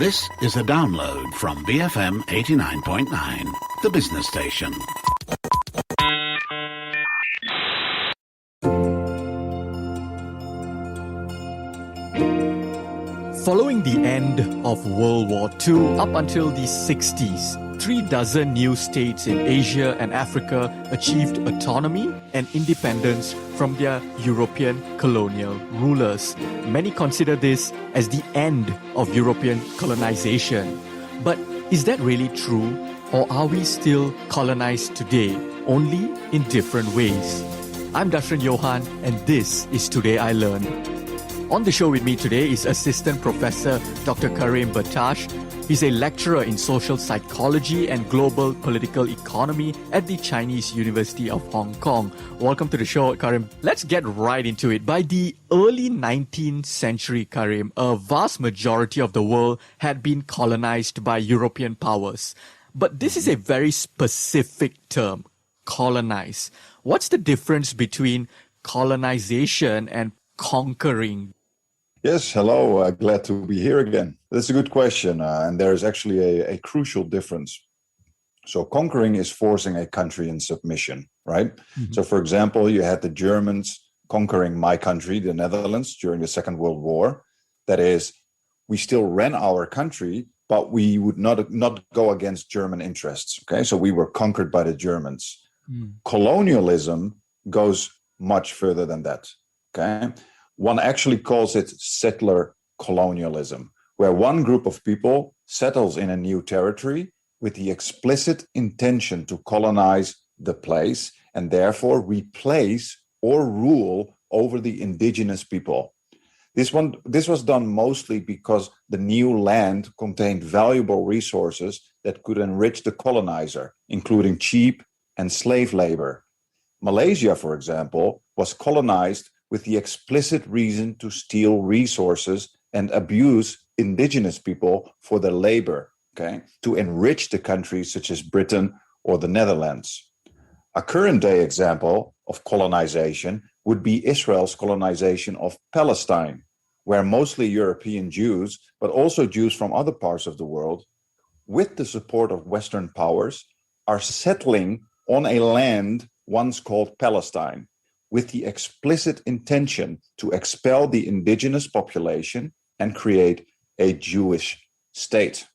This is a download from BFM 89.9, the business station. Following the end of World War II up until the 60s, 36 new states in Asia and Africa achieved autonomy and independence from their European colonial rulers. Many consider this as the end of European colonization. But is that really true? Or are we still colonized today, only in different ways? I'm Dashran Johan, and this is Today I Learned. On the show with me today is Assistant Professor Dr. Karim Batash. He's a lecturer in social psychology and global political economy at the Chinese University of Hong Kong. Welcome to the show, Karim. Let's get right into it. By the early 19th century, Karim, a vast majority of the world had been colonized by European powers. But this is a very specific term, colonize. What's the difference between colonization and conquering? Yes, hello. Glad to be here again. That's a good question, and there is actually a crucial difference. So conquering is forcing a country in submission, right? Mm-hmm. So for example, you had the Germans conquering my country, the Netherlands, during the Second World War. That is, we still ran our country, but we would not go against German interests, okay? So we were conquered by the Germans. Mm. Colonialism goes much further than that, okay? One actually calls it settler colonialism, where one group of people settles in a new territory with the explicit intention to colonize the place and therefore replace or rule over the indigenous people. This was done mostly because the new land contained valuable resources that could enrich the colonizer, including cheap and slave labor. Malaysia, for example, was colonized with the explicit reason to steal resources and abuse indigenous people for their labor, okay, to enrich the countries such as Britain or the Netherlands. A current day example of colonization would be Israel's colonization of Palestine, where mostly European Jews, but also Jews from other parts of the world, with the support of Western powers, are settling on a land once called Palestine, with the explicit intention to expel the indigenous population and create a Jewish state.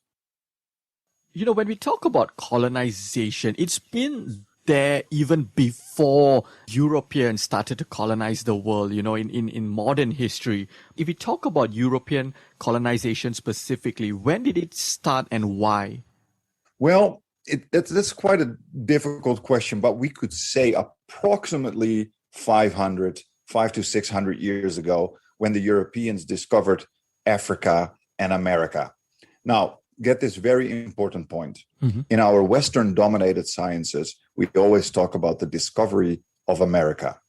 You know, when we talk about colonization, it's been there even before Europeans started to colonize the world, you know, in modern history. If we talk about European colonization specifically, when did it start and why? Well, that's quite a difficult question, but we could say approximately 5 to 600 years ago, when the Europeans discovered Africa and America. Now, get this very important point. Mm-hmm. In our Western-dominated sciences, we always talk about the discovery of America.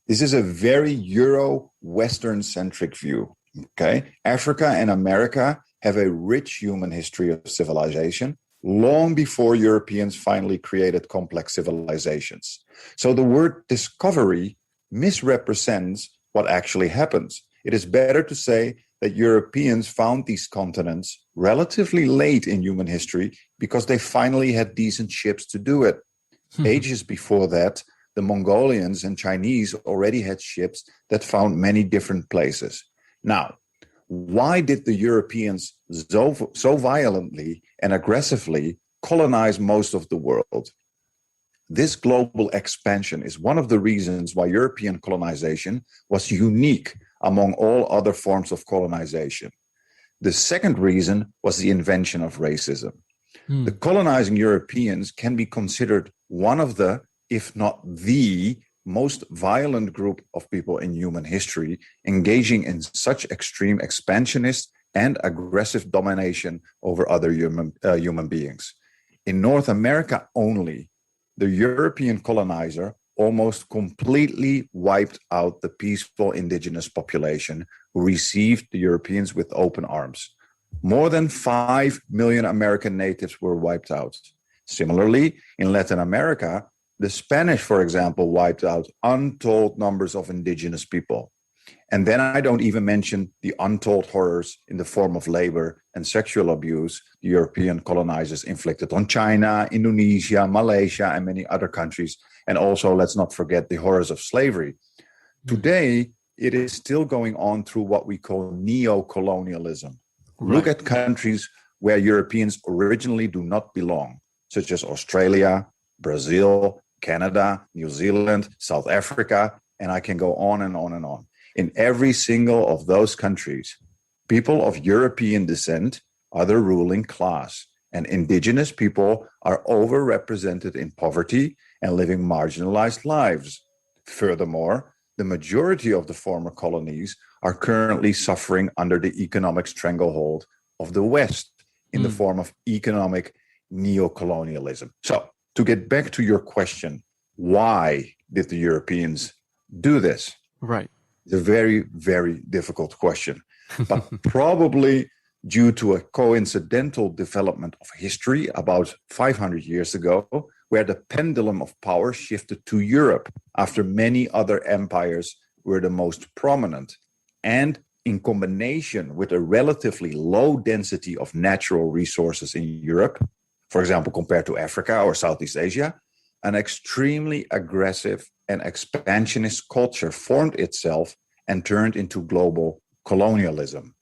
This is a very Euro-Western-centric view. Okay, Africa and America have a rich human history of civilization, long before Europeans finally created complex civilizations. So the word discovery misrepresents what actually happens. It is better to say that Europeans found these continents relatively late in human history because they finally had decent ships to do it. Ages before that, the Mongolians and Chinese already had ships that found many different places. Now, why did the Europeans so violently and aggressively colonize most of the world? This global expansion is one of the reasons why European colonization was unique among all other forms of colonization. The second reason was the invention of racism. The colonizing Europeans can be considered one of the, if not the, most violent group of people in human history, engaging in such extreme expansionist and aggressive domination over other human beings. In North America only, the European colonizer almost completely wiped out the peaceful indigenous population who received the Europeans with open arms. More than 5 million American natives were wiped out. Similarly, in Latin America, the Spanish, for example, wiped out untold numbers of indigenous people. And then I don't even mention the untold horrors in the form of labor and sexual abuse the European colonizers inflicted on China, Indonesia, Malaysia, and many other countries. And also, let's not forget the horrors of slavery. Today, it is still going on through what we call neo-colonialism. Right. Look at countries where Europeans originally do not belong, such as Australia, Brazil, Canada, New Zealand, South Africa, and I can go on and on and on. In every single of those countries, people of European descent are the ruling class, and indigenous people are overrepresented in poverty and living marginalized lives. Furthermore, the majority of the former colonies are currently suffering under the economic stranglehold of the West in the form of economic neo-colonialism. So, to get back to your question, why did the Europeans do this? Right. It's a very, very difficult question, but probably due to a coincidental development of history about 500 years ago, where the pendulum of power shifted to Europe after many other empires were the most prominent. And in combination with a relatively low density of natural resources in Europe, for example, compared to Africa or Southeast Asia, an extremely aggressive and expansionist culture formed itself and turned into global colonialism.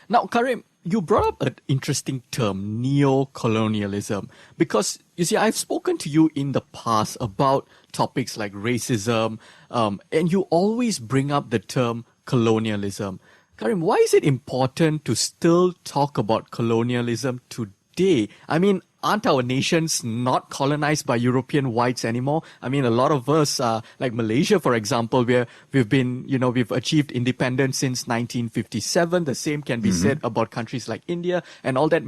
Now, Karim, you brought up an interesting term, neo-colonialism, because you see, I've spoken to you in the past about topics like racism, and you always bring up the term colonialism. Karim, why is it important to still talk about colonialism today? I mean, aren't our nations not colonized by European whites anymore? I mean, a lot of us, like Malaysia, for example, where we've achieved independence since 1957. The same can be said about countries like India and all that.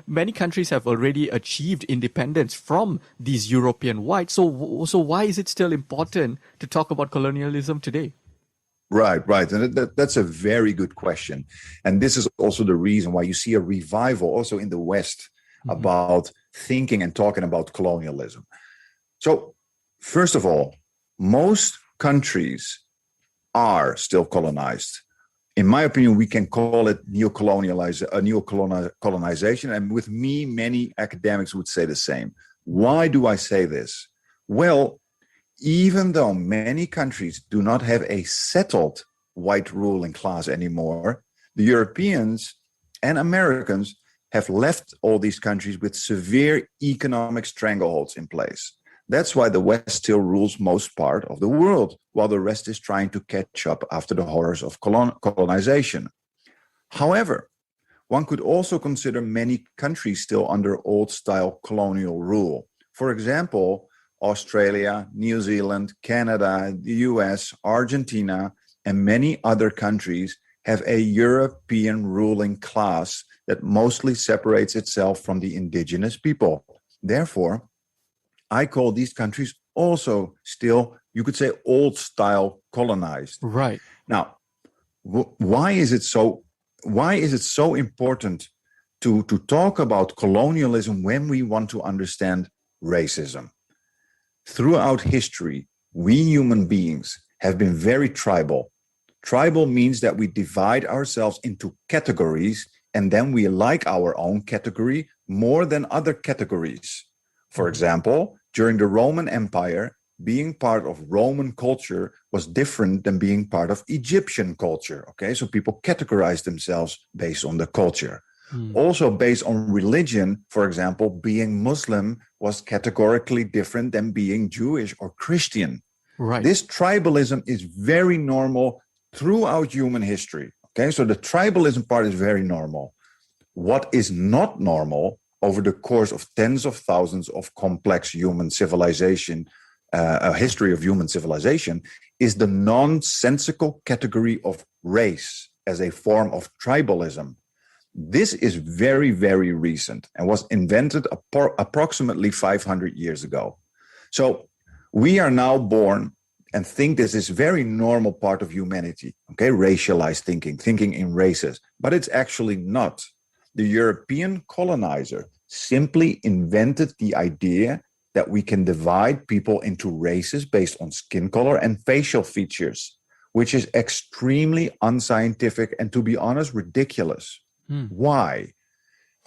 Many countries have already achieved independence from these European whites. So why is it still important to talk about colonialism today? Right. And that's a very good question. And this is also the reason why you see a revival also in the West about thinking and talking about colonialism. So, first of all, most countries are still colonized. In my opinion, we can call it neo-colonization. And with me, many academics would say the same. Why do I say this? Well, even though many countries do not have a settled white ruling class anymore, the Europeans and Americans have left all these countries with severe economic strangleholds in place. That's why the West still rules most part of the world, while the rest is trying to catch up after the horrors of colonization. However, one could also consider many countries still under old-style colonial rule. For example, Australia, New Zealand, Canada, the US, Argentina, and many other countries have a European ruling class that mostly separates itself from the indigenous people. Therefore, I call these countries also still, you could say, old-style colonized. Right. Now, why is it so important to talk about colonialism when we want to understand racism? Throughout history, we human beings have been very tribal. Tribal means that we divide ourselves into categories and then we like our own category more than other categories. For example, during the Roman Empire, being part of Roman culture was different than being part of Egyptian culture. Okay, so people categorized themselves based on the culture. Also based on religion, for example, being Muslim was categorically different than being Jewish or Christian. Right. This tribalism is very normal throughout human history. Okay, so the tribalism part is very normal. What is not normal over the course of tens of thousands of complex human civilization, a history of human civilization, is the nonsensical category of race as a form of tribalism. This is very, very recent and was invented approximately 500 years ago. So we are now born and think this is a very normal part of humanity, okay? Racialized thinking in races, but it's actually not. The European colonizer simply invented the idea that we can divide people into races based on skin color and facial features, which is extremely unscientific and, to be honest, ridiculous. Why?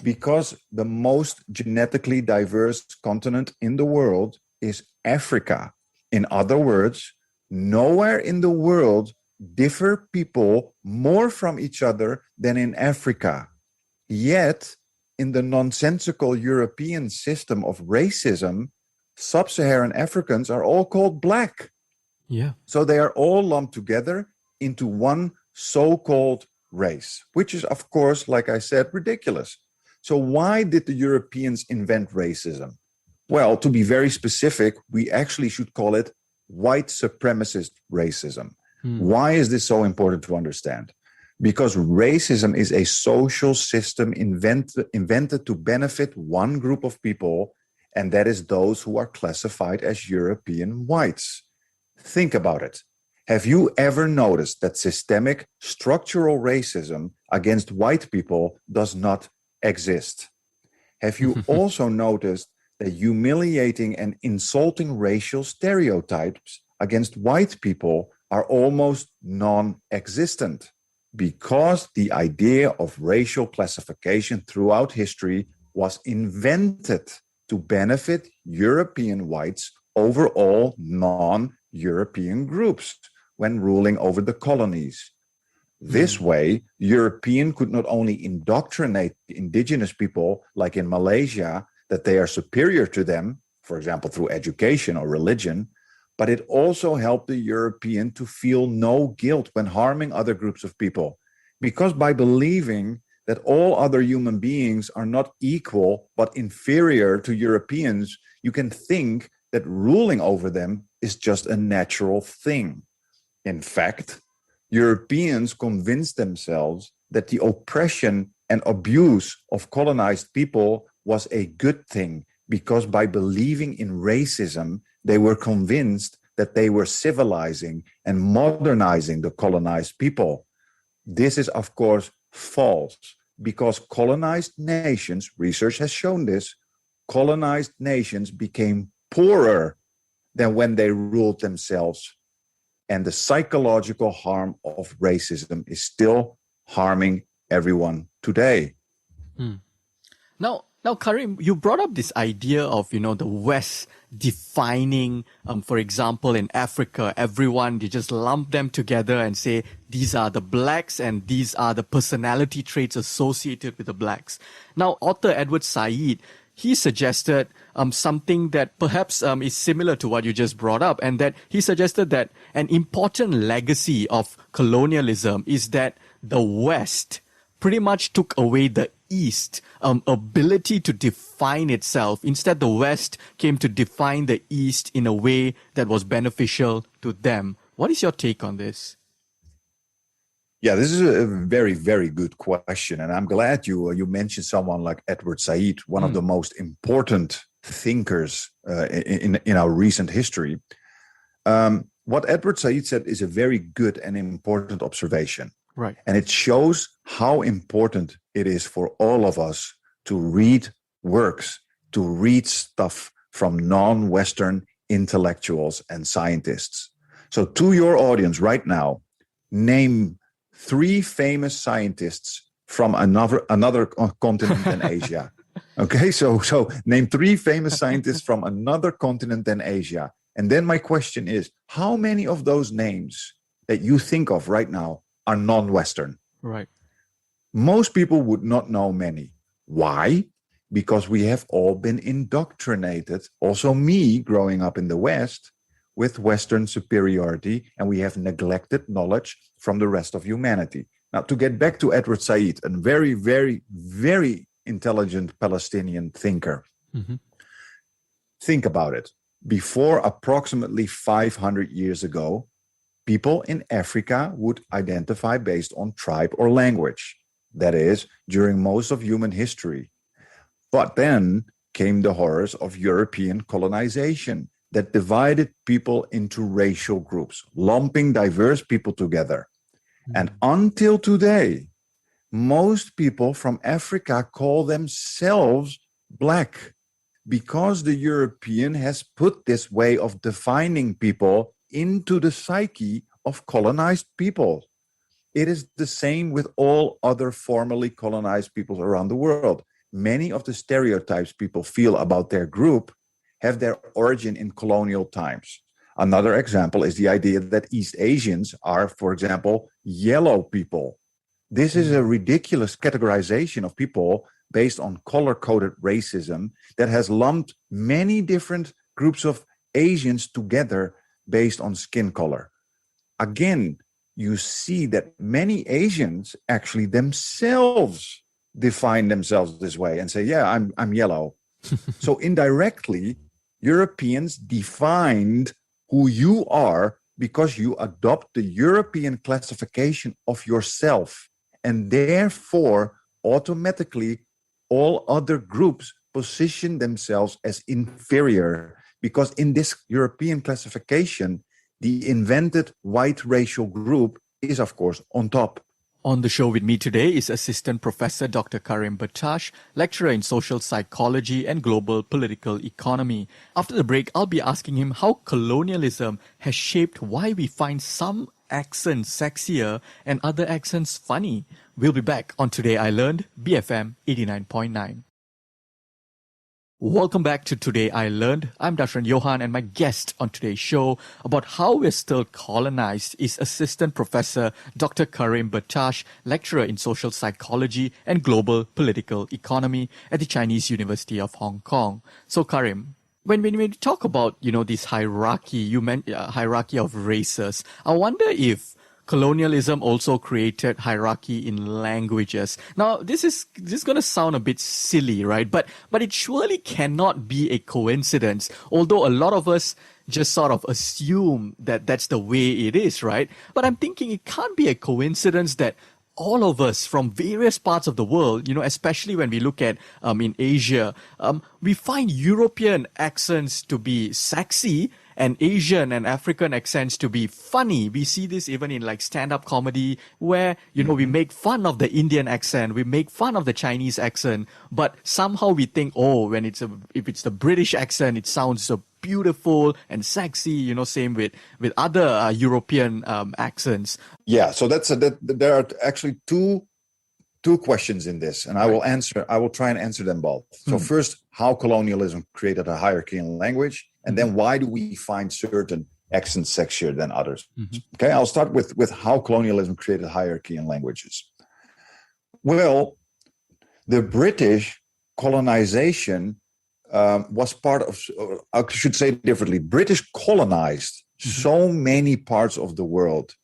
Because the most genetically diverse continent in the world is Africa. In other words, nowhere in the world differ people more from each other than in Africa. Yet, in the nonsensical European system of racism, sub-Saharan Africans are all called black. Yeah. So they are all lumped together into one so-called race, which is, of course, like I said, ridiculous. So why did the Europeans invent racism? Well, to be very specific, we actually should call it white supremacist racism. Why is this so important to understand? Because racism is a social system invented to benefit one group of people, and that is those who are classified as European whites. Think about it. Have you ever noticed that systemic structural racism against white people does not exist? Have you also noticed that humiliating and insulting racial stereotypes against white people are almost non-existent? Because the idea of racial classification throughout history was invented to benefit European whites over all non-European groups when ruling over the colonies. This way, Europeans could not only indoctrinate indigenous people, like in Malaysia, that they are superior to them, for example, through education or religion, but it also helped the European to feel no guilt when harming other groups of people. Because by believing that all other human beings are not equal but inferior to Europeans, you can think that ruling over them is just a natural thing. In fact, Europeans convinced themselves that the oppression and abuse of colonized people was a good thing, because by believing in racism, they were convinced that they were civilizing and modernizing the colonized people. This is, of course, false, because colonized nations, research has shown this, colonized nations became poorer than when they ruled themselves. And the psychological harm of racism is still harming everyone today. Now, Karim, you brought up this idea of, the West defining, for example, in Africa, everyone, they just lump them together and say, these are the blacks and these are the personality traits associated with the blacks. Now, author Edward Said, he suggested something that perhaps is similar to what you just brought up, and that he suggested that an important legacy of colonialism is that the West pretty much took away the East ability to define itself. Instead, the West came to define the East in a way that was beneficial to them. What is your take on this? Yeah, this is a very, very good question. And I'm glad you mentioned someone like Edward Said, one of the most important thinkers in our recent history. What Edward Said said is a very good and important observation. Right. And it shows how important it is for all of us to read works, to read stuff from non-Western intellectuals and scientists. So to your audience right now, name 3 famous scientists from another continent than Asia. Okay, so name 3 famous scientists from another continent than Asia. And then my question is, how many of those names that you think of right now are non-Western? Right. Most people would not know many. Why? Because we have all been indoctrinated, also me growing up in the West, with Western superiority, and we have neglected knowledge from the rest of humanity. Now, to get back to Edward Said, a very, very, very intelligent Palestinian thinker. Think about it. Before approximately 500 years ago, people in Africa would identify based on tribe or language. That is, during most of human history. But then came the horrors of European colonization that divided people into racial groups, lumping diverse people together. And until today, most people from Africa call themselves black, because the European has put this way of defining people into the psyche of colonized people. It is the same with all other formerly colonized peoples around the world. Many of the stereotypes people feel about their group have their origin in colonial times. Another example is the idea that East Asians are, for example, yellow people. This is a ridiculous categorization of people based on color-coded racism that has lumped many different groups of Asians together based on skin color. Again, you see that many Asians actually themselves define themselves this way and say, yeah, I'm yellow. So indirectly, Europeans defined who you are because you adopt the European classification of yourself. And therefore, automatically, all other groups position themselves as inferior because in this European classification, the invented white racial group is, of course, on top. On the show with me today is Assistant Professor Dr. Karim Batash, lecturer in social psychology and global political economy. After the break, I'll be asking him how colonialism has shaped why we find some accents sexier and other accents funny. We'll be back on Today I Learned, BFM 89.9. Welcome back to Today I Learned. I'm Dashran Johan, and my guest on today's show about how we're still colonized is Assistant Professor Dr. Karim Batash, lecturer in social psychology and global political economy at the Chinese University of Hong Kong. So Karim, when we talk about, this hierarchy, you meant hierarchy of races, I wonder if colonialism also created hierarchy in languages. Now, this is going to sound a bit silly, right? But it surely cannot be a coincidence, although a lot of us just sort of assume that that's the way it is, right? But I'm thinking it can't be a coincidence that all of us from various parts of the world, especially when we look at in Asia, we find European accents to be sexy and Asian and African accents to be funny. We see this even in like stand-up comedy where, we make fun of the Indian accent, we make fun of the Chinese accent, but somehow we think, if it's the British accent, it sounds so beautiful and sexy, same with other European accents. Yeah, so there are actually two questions in this, and I will try and answer them both. So first, how colonialism created a hierarchy in language, and then why do we find certain accents sexier than others? Okay, I'll start with how colonialism created hierarchy in languages. Well, the British colonization was part of, I should say it differently, British colonized so many parts of the world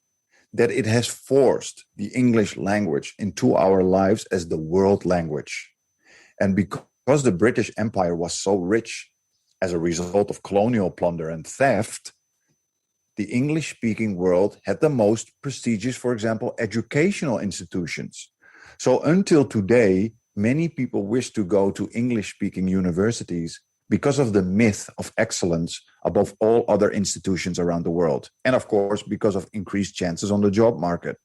that it has forced the English language into our lives as the world language. And because the British Empire was so rich as a result of colonial plunder and theft, the English-speaking world had the most prestigious, for example, educational institutions. So until today, many people wish to go to English-speaking universities because of the myth of excellence above all other institutions around the world. And of course, because of increased chances on the job market.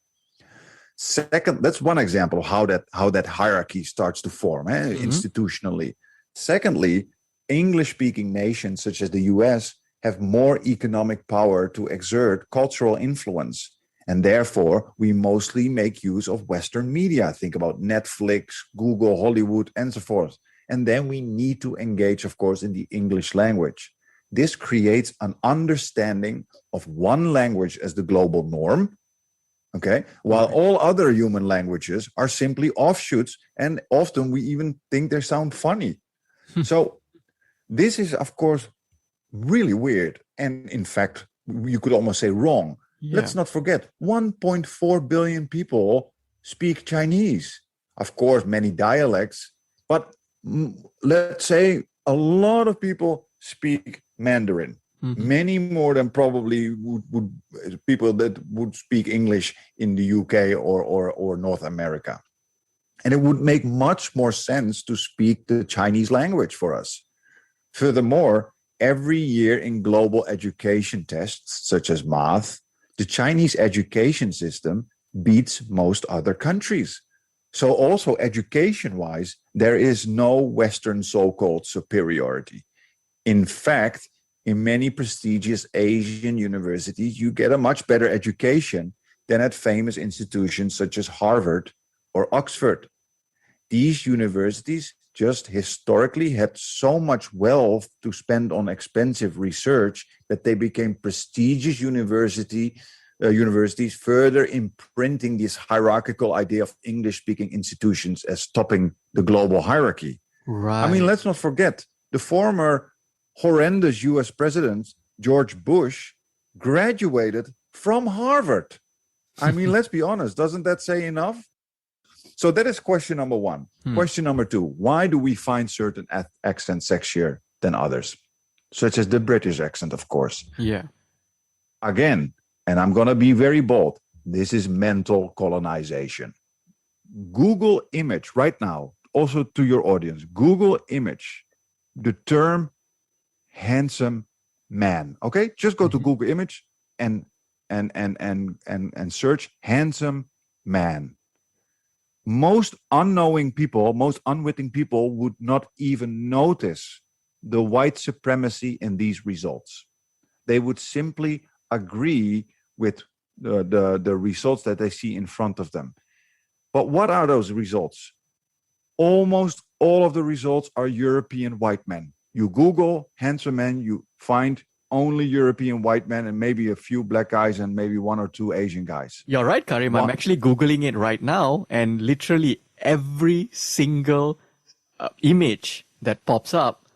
Second, that's one example of how that hierarchy starts to form institutionally. Secondly, English-speaking nations such as the US have more economic power to exert cultural influence. And therefore, we mostly make use of Western media. Think about Netflix, Google, Hollywood, and so forth. And then we need to engage, of course, in the English language. This creates an understanding of one language as the global norm, okay? While all other human languages are simply offshoots, and often we even think they sound funny. So this is, of course, really weird. And in fact, you could almost say wrong. Yeah. Let's not forget, 1.4 billion people speak Chinese. Of course, many dialects, but let's say a lot of people speak Mandarin. Many more than probably would people that would speak English in the UK or North America. And it would make much more sense to speak the Chinese language for us. Furthermore, every year in global education tests, such as math, the Chinese education system beats most other countries. So also education-wise, there is no Western so-called superiority. In fact, in many prestigious Asian universities, you get a much better education than at famous institutions such as Harvard or Oxford. These universities just historically had so much wealth to spend on expensive research that they became prestigious universities, further imprinting this hierarchical idea of English-speaking institutions as topping the global hierarchy. Right. I mean, let's not forget the former horrendous US president, George Bush, graduated from Harvard. I mean, let's be honest, doesn't that say enough? So that is question number one. Question number two, why do we find certain accents sexier than others? Such as the British accent, of course. Yeah. Again, and I'm going to be very bold, this is mental colonization. Google image right now, also to your audience, Google image the term handsome man. Okay, just go to Google image and search handsome man. Most unknowing people, most unwitting people would not even notice the white supremacy in these results. They would simply agree with the results that they see in front of them. But what are those results? Almost all of the results are European white men. You Google handsome men, you find only European white men and maybe a few black guys and maybe one or two Asian guys. You're right, Karim. I'm actually Googling it right now, and literally every single image that pops up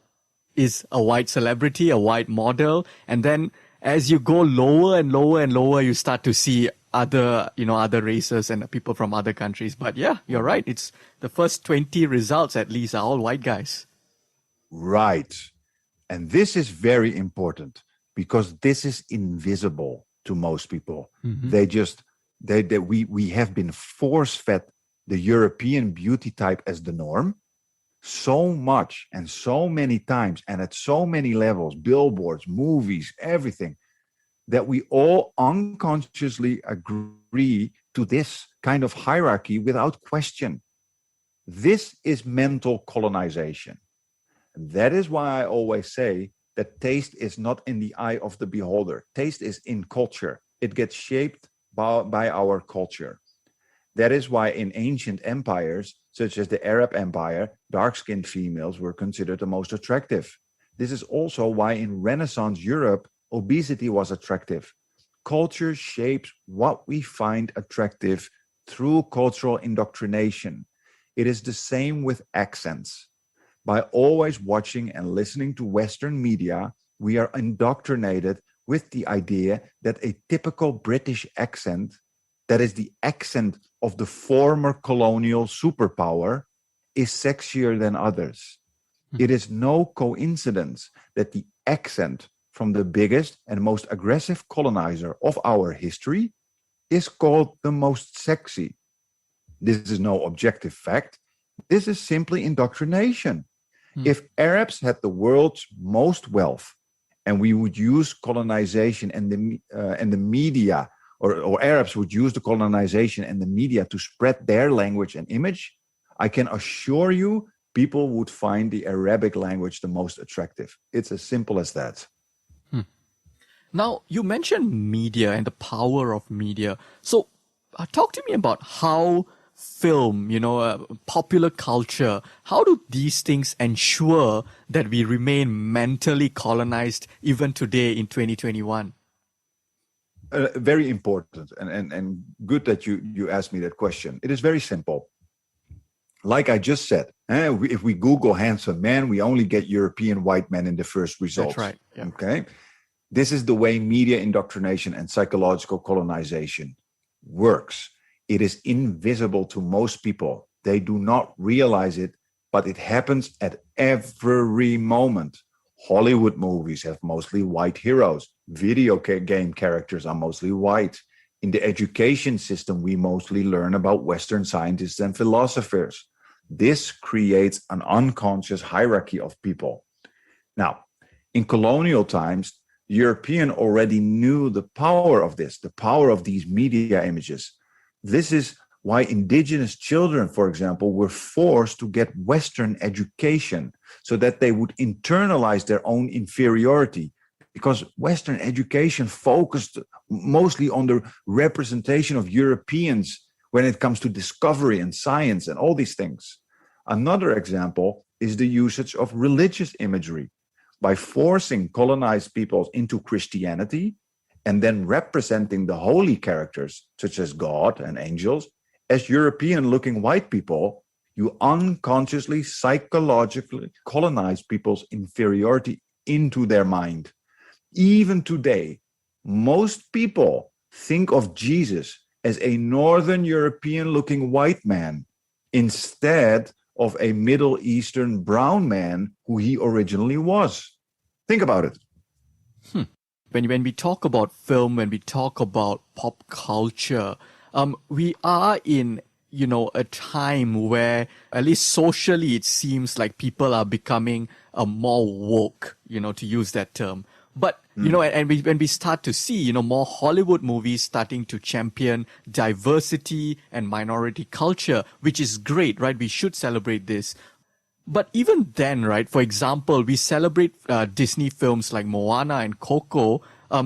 is a white celebrity, a white model. And then as you go lower and lower and lower, you start to see other races and people from other countries. But yeah, you're right. It's the first 20 results at least are all white guys. Right. And this is very important because this is invisible to most people. We have been force-fed the European beauty type as the norm so much and so many times and at so many levels, billboards, movies, everything, that we all unconsciously agree to this kind of hierarchy without question. This is mental colonization. That is why I always say that taste is not in the eye of the beholder. Taste is in culture. It gets shaped by our culture. That is why in ancient empires, such as the Arab Empire, dark-skinned females were considered the most attractive. This is also why in Renaissance Europe, obesity was attractive. Culture shapes what we find attractive through cultural indoctrination. It is the same with accents. By always watching and listening to Western media, we are indoctrinated with the idea that a typical British accent, that is the accent of the former colonial superpower, is sexier than others. It is no coincidence that the accent from the biggest and most aggressive colonizer of our history is called the most sexy. This is no objective fact. This is simply indoctrination. If Arabs had the world's most wealth, and we would use colonization and the media, or Arabs would use the colonization and the media to spread their language and image, I can assure you, people would find the Arabic language the most attractive. It's as simple as that. Now, you mentioned media and the power of media. So, talk to me about how film, popular culture, how do these things ensure that we remain mentally colonized even today in 2021? Very important and good that you asked me that question. It is very simple. Like I just said, if we Google handsome man, we only get European white men in the first results. That's right. Yeah. Okay. This is the way media indoctrination and psychological colonization works. It is invisible to most people. They do not realize it, but it happens at every moment. Hollywood movies have mostly white heroes. Video game characters are mostly white. In the education system, we mostly learn about Western scientists and philosophers. This creates an unconscious hierarchy of people. Now, in colonial times, European already knew the power of this, the power of these media images. This is why indigenous children, for example, were forced to get Western education so that they would internalize their own inferiority. because Western education focused mostly on the representation of Europeans when it comes to discovery and science and all these things. Another example is the usage of religious imagery. By forcing colonized peoples into Christianity and then representing the holy characters, such as God and angels, as European-looking white people, you unconsciously, psychologically colonize people's inferiority into their mind. Even today, most people think of Jesus as a Northern European-looking white man instead of a Middle Eastern brown man who he originally was. Think about it. When we talk about film, when we talk about pop culture, we are in, a time where, at least socially, it seems like people are becoming more woke, to use that term. But, when we start to see, more Hollywood movies starting to champion diversity and minority culture, which is great, right? We should celebrate this. But even then, right, for example, we celebrate Disney films like Moana and Coco,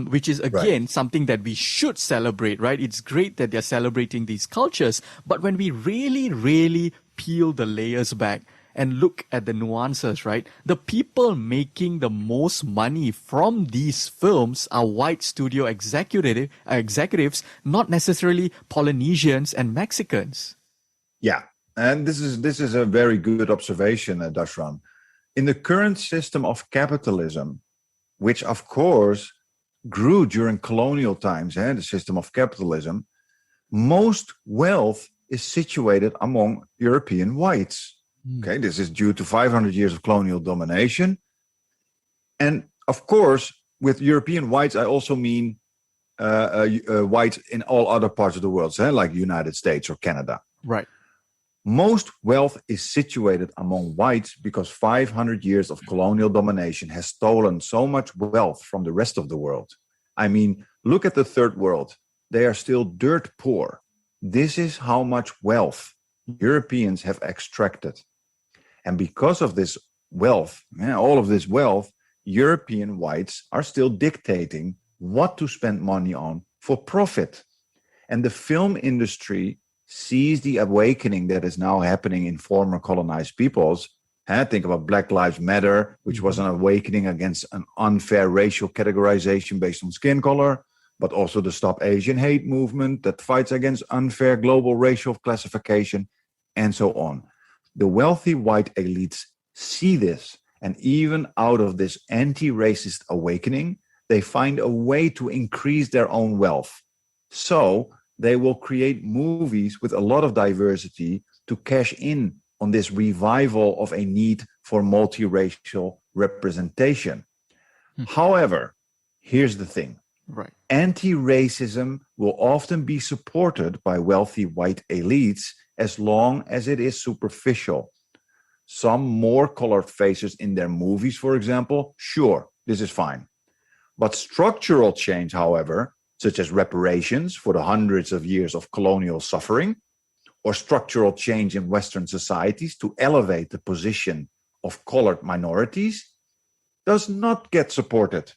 which is, again, something that we should celebrate, right? It's great that they're celebrating these cultures. But when we really, really peel the layers back and look at the nuances, right, the people making the most money from these films are white studio executives, not necessarily Polynesians and Mexicans. Yeah. And this is a very good observation, Dashram. In the current system of capitalism, which of course grew during colonial times, the system of capitalism, most wealth is situated among European whites. Okay, this is due to 500 years of colonial domination. And of course, with European whites, I also mean whites in all other parts of the world, like the United States or Canada. Right. Most wealth is situated among whites because 500 years of colonial domination has stolen so much wealth from the rest of the world. I mean, look at the third world. They are still dirt poor. This is how much wealth Europeans have extracted. And because of this wealth, all of this wealth, European whites are still dictating what to spend money on for profit. And the film industry sees the awakening that is now happening in former colonized peoples. Think about Black Lives Matter, which was an awakening against an unfair racial categorization based on skin color, but also the Stop Asian Hate movement that fights against unfair global racial classification, and so on. The wealthy white elites see this, and even out of this anti-racist awakening, they find a way to increase their own wealth. So they will create movies with a lot of diversity to cash in on this revival of a need for multiracial representation. However, here's the thing. Right. Anti-racism will often be supported by wealthy white elites as long as it is superficial. Some more colored faces in their movies, for example, sure, this is fine. But structural change, however, such as reparations for the hundreds of years of colonial suffering, or structural change in Western societies to elevate the position of colored minorities, does not get supported.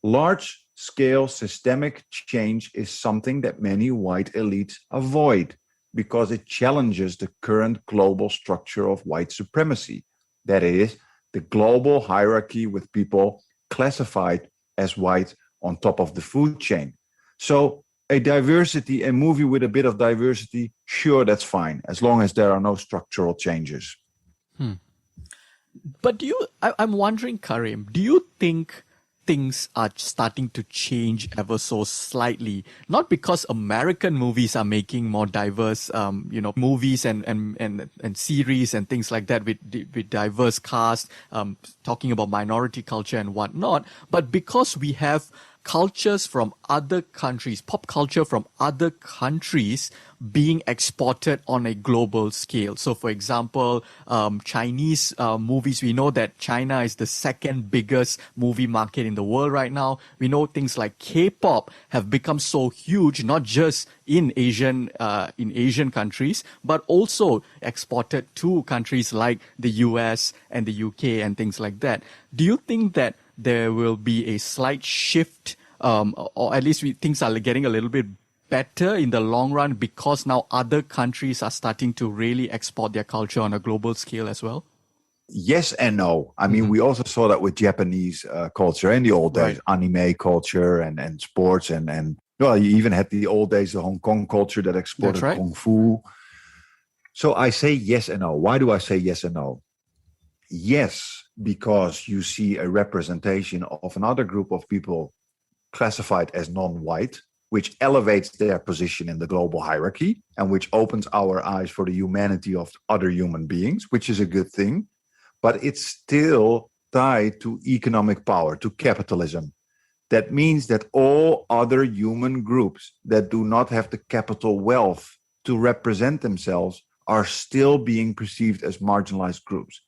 Large-scale systemic change is something that many white elites avoid because it challenges the current global structure of white supremacy. That is, the global hierarchy with people classified as white on top of the food chain. So a movie with a bit of diversity, sure, that's fine, as long as there are no structural changes. But I'm wondering, Karim, do you think things are starting to change ever so slightly? Not because American movies are making more diverse, movies and series and things like that with diverse cast, talking about minority culture and whatnot, but because we have cultures from other countries, pop culture from other countries being exported on a global scale. So, for example, Chinese movies, we know that China is the second biggest movie market in the world right now. We know things like K-pop have become so huge, not just in Asian countries, but also exported to countries like the US and the UK and things like that. Do you think that there will be a slight shift, or at least things are getting a little bit better in the long run because now other countries are starting to really export their culture on a global scale as well? Yes and no. I mean, we also saw that with Japanese culture in the old days, anime culture and sports and well, you even had the old days, the Hong Kong culture that exported Kung Fu. So I say yes and no. Why do I say yes and no? Yes, because you see a representation of another group of people classified as non-white, which elevates their position in the global hierarchy and which opens our eyes for the humanity of other human beings, which is a good thing. But it's still tied to economic power, to capitalism. That means that all other human groups that do not have the capital wealth to represent themselves are still being perceived as marginalized groups.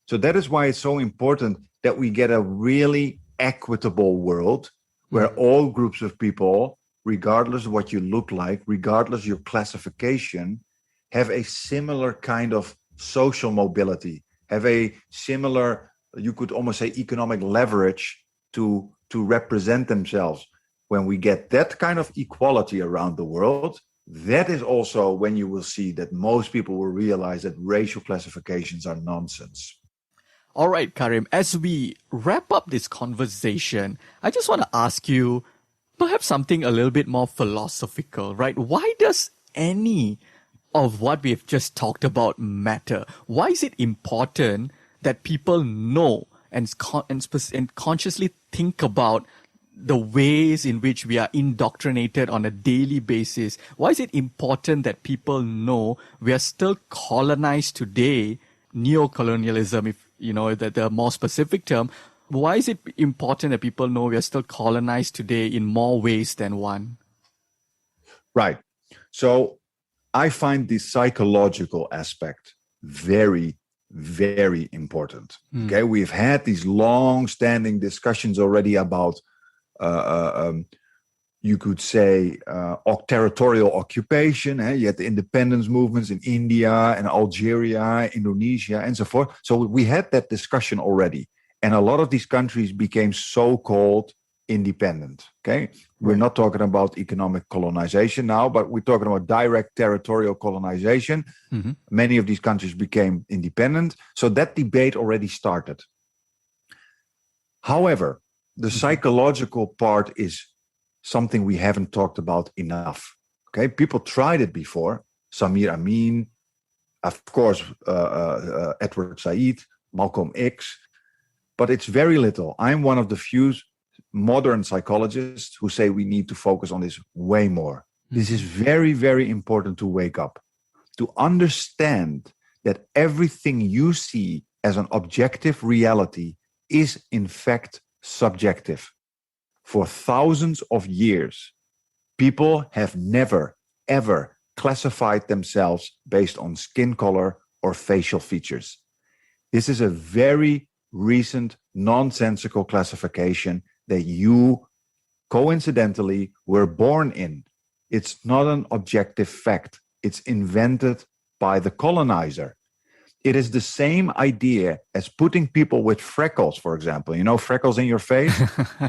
So that is why it's so important that we get a really equitable world where all groups of people, regardless of what you look like, regardless of your classification, have a similar kind of social mobility, have a similar, you could almost say, economic leverage to represent themselves. When we get that kind of equality around the world, that is also when you will see that most people will realize that racial classifications are nonsense. All right, Karim, as we wrap up this conversation, I just want to ask you perhaps something a little bit more philosophical, right? Why does any of what we've just talked about matter? Why is it important that people know and consciously think about the ways in which we are indoctrinated on a daily basis? Why is it important that people know we are still colonized today? Neo-colonialism, if you know the more specific term. Why is it important that people know we are still colonized today in more ways than one? Right. So I find the psychological aspect very, very important. Okay, we've had these long-standing discussions already about, you could say, territorial occupation. You had the independence movements in India and Algeria, Indonesia, and so forth. So we had that discussion already. And a lot of these countries became so-called independent. Okay, we're not talking about economic colonization now, but we're talking about direct territorial colonization. Many of these countries became independent. So that debate already started. However, the psychological part is something we haven't talked about enough. Okay, people tried it before. Samir Amin, of course, Edward Said, Malcolm X, but it's very little. I'm one of the few modern psychologists who say we need to focus on this way more. This is very, very important to wake up, to understand that everything you see as an objective reality is in fact subjective. For thousands of years, people have never, ever classified themselves based on skin color or facial features. This is a very recent, nonsensical classification that you coincidentally were born in. It's not an objective fact. It's invented by the colonizer. It is the same idea as putting people with freckles, for example. You know, freckles in your face?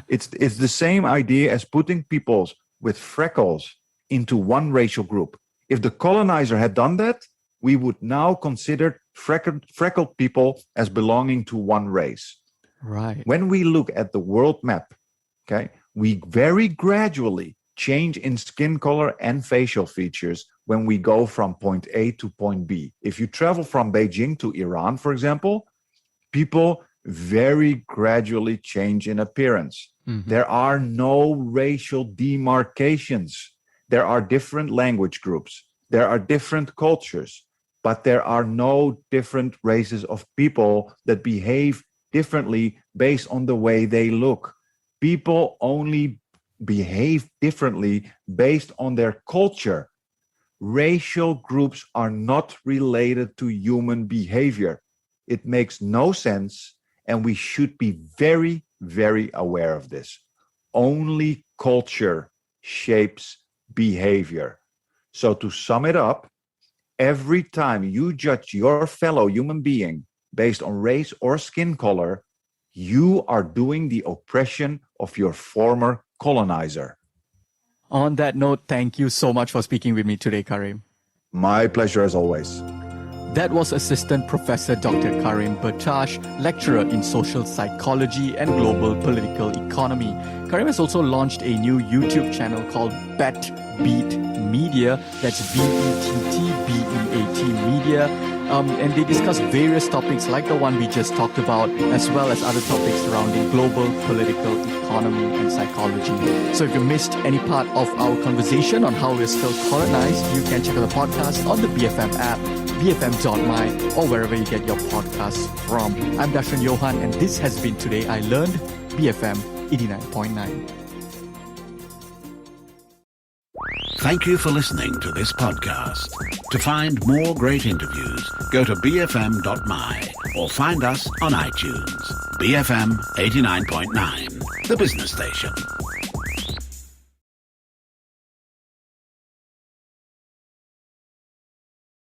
It's the same idea as putting people with freckles into one racial group. If the colonizer had done that, we would now consider freckled people as belonging to one race. Right. When we look at the world map, okay, we very gradually change in skin color and facial features when we go from point A to point B. If you travel from Beijing to Iran, for example, people very gradually change in appearance. There are no racial demarcations. There are different language groups. There are different cultures, but there are no different races of people that behave differently based on the way they look. People only behave differently based on their culture. Racial groups are not related to human behavior. It makes no sense, and we should be very, very aware of this. Only culture shapes behavior. So to sum it up, every time you judge your fellow human being based on race or skin color, you are doing the oppression of your former colonizer. On that note, thank you so much for speaking with me today, Karim. My pleasure as always. That was Assistant Professor Dr. Karim Bertash, lecturer in social psychology and global political economy. Karim has also launched a new YouTube channel called Bet Beat Media. That's BETTBEAT Media. And they discuss various topics like the one we just talked about, as well as other topics surrounding global political economy and psychology. So if you missed any part of our conversation on how we're still colonized, you can check out the podcast on the BFM app, bfm.my, or wherever you get your podcasts from. I'm Darshan Johan, and this has been Today I Learned, BFM 89.9. Thank you for listening to this podcast. To find more great interviews, go to bfm.my or find us on iTunes. BFM 89.9, the business station.